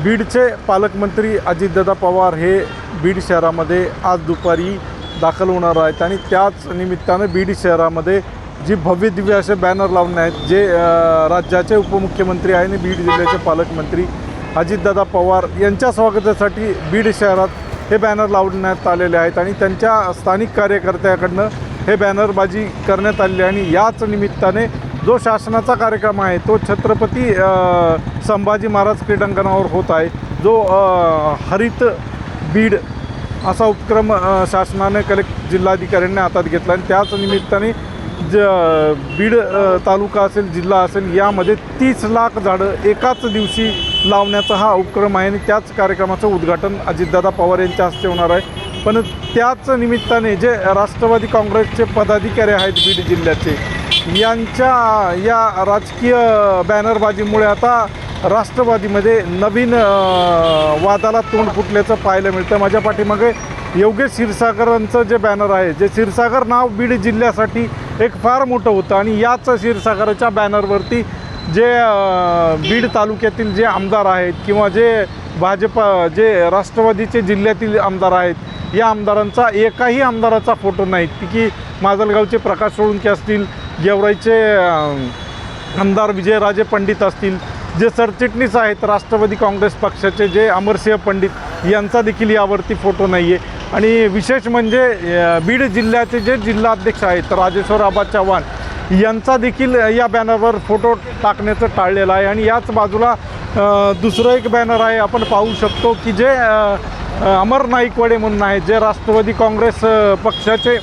बीडचे पालकमंत्री अजितदादा पवार हे बीड शहरामध्ये आज दुपारी दाखल होणार आहेत आणि त्याच निमित्तानं बीड शहरामध्ये जी भव्य दिव्य असे बॅनर लावणे आहेत जे राज्याचे उपमुख्यमंत्री आणि बीड जिल्ह्याचे पालकमंत्री अजितदादा पवार यांच्या स्वागतासाठी बीड शहरात हे बॅनर लावण्यात आलेले आहेत आणि त्यांच्या स्थानिक कार्यकर्त्याकडनं हे बॅनरबाजी करण्यात आली आणि याच निमित्ताने जो शासनाचा कार्यक्रम आहे तो छत्रपती संभाजी महाराज क्रीडांगणावर होत आहे, जो हरित बीड असा उपक्रम शासनाने जिल्हाधिकाऱ्यांनी हातात घेतला आणि त्याच निमित्ताने बीड तालुका असेल जिल्हा असेल यामध्ये 30 लाख झाडं एकाच दिवशी लावण्याचा हा उपक्रम आहे आणि त्याच कार्यक्रमाचं उद्घाटन अजितदादा पवार यांच्या हस्ते होणार आहे। पण त्याच निमित्ताने जे राष्ट्रवादी काँग्रेसचे पदाधिकारी आहेत बीड जिल्ह्याचे यांच्या या राजकीय बॅनरबाजीमुळे आता राष्ट्रवादीमध्ये नवीन वादाला तोंड फुटल्याचं पाहायला मिळतं। माझ्या पाठीमागे योगेश क्षीरसागरांचं जे बॅनर आहे, जे क्षीरसागर नाव बीड जिल्ह्यासाठी एक फार मोठं होतं आणि याच क्षीरसागराच्या बॅनरवरती जे बीड तालुक्यातील जे आमदार आहेत किंवा जे जे राष्ट्रवादीचे जिल्ह्यातील आमदार आहेत या आमदारांचा एकाही आमदाराचा फोटो नाही की माजलगावचे प्रकाश सोळुंके असतील, गेवराईचे आमदार विजयराजे पंडित असतील, जे सरचिटणीस आहेत राष्ट्रवादी काँग्रेस पक्षाचे जे अमरसिंह पंडित यांचा देखील यावरती फोटो नाही आहे। आणि विशेष म्हणजे बीड जिल्ह्याचे जे जिल्हाध्यक्ष आहेत राजेश्वर आबा चव्हाण यांचा देखील या बॅनरवर फोटो टाकण्याचं टाळलेलं आहे। आणि याच बाजूला दुसरं एक बॅनर आहे, आपण पाहू शकतो की जे अमर नाईकवाडे म्हणून आहेत, जे राष्ट्रवादी काँग्रेस पक्षाचे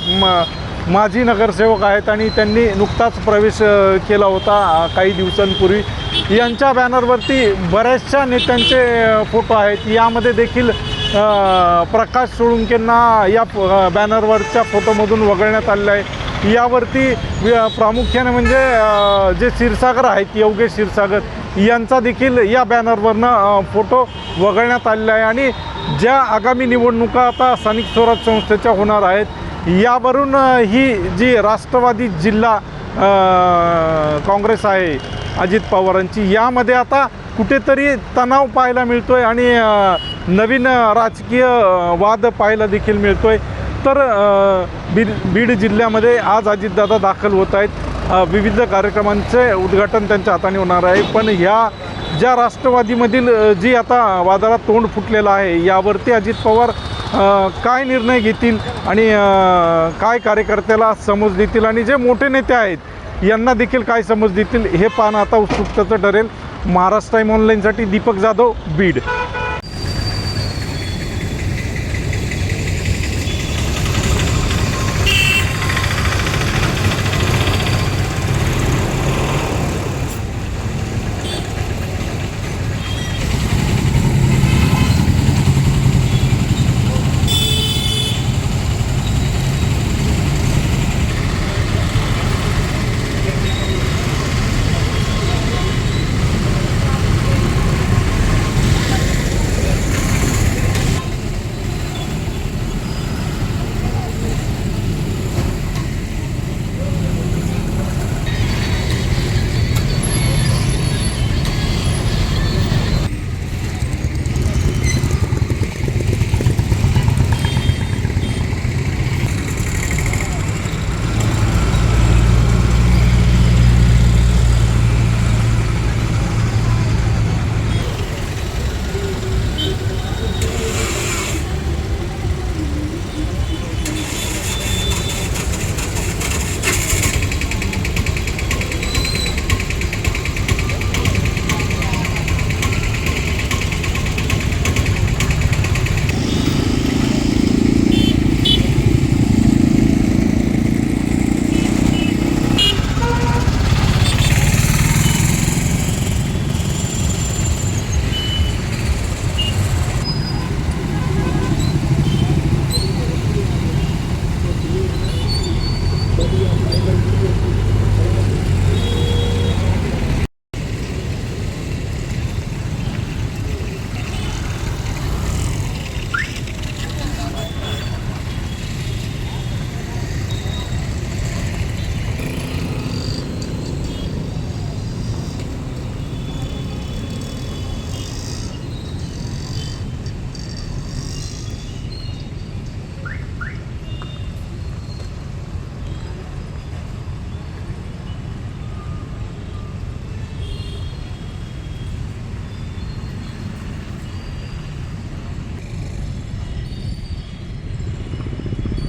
माजी नगरसेवक आहेत आणि त्यांनी नुकताच प्रवेश केला होता काही दिवसांपूर्वी, यांच्या बॅनरवरती बऱ्याचशा नेत्यांचे फोटो आहेत। यामध्ये देखील प्रकाश सोळुंकेंना या बॅनरवरच्या फोटोमधून वगळण्यात आलेलं आहे। यावरती प्रामुख्याने म्हणजे जे क्षीरसागर आहेत योगेश क्षीरसागर यांचा देखील या बॅनरवरनं फोटो वगळण्यात आलेला आहे। आणि ज्या आगामी निवडणुका आता स्थानिक स्वराज्य संस्थेच्या होणार आहेत यावरून ही जी राष्ट्रवादी जिल्हा काँग्रेस आहे अजित पवारांची, यामध्ये आता कुठेतरी तणाव पाहायला मिळतो आहे आणि नवीन राजकीय वाद पाहायला देखील मिळतो आहे। तर बीड जिल्ह्यामध्ये आज अजितदादा दाखल होत आहेत, विविध कार्यक्रमांचे उद्घाटन त्यांच्या हाताने होणार आहे। पण ह्या ज्या राष्ट्रवादीमधील जी आता वादाला तोंड फुटलेलं आहे यावरती अजित पवार काय निर्णय घेतील आणि काय कार्यकर्त्याला समज देतील आणि जे मोठे नेते आहेत यांना देखील काय समज देतील हे पाहणं आता उत्सुकतेचं ठरेल। महाराष्ट्र टाइम ऑनलाईनसाठी दीपक जाधव, बीड।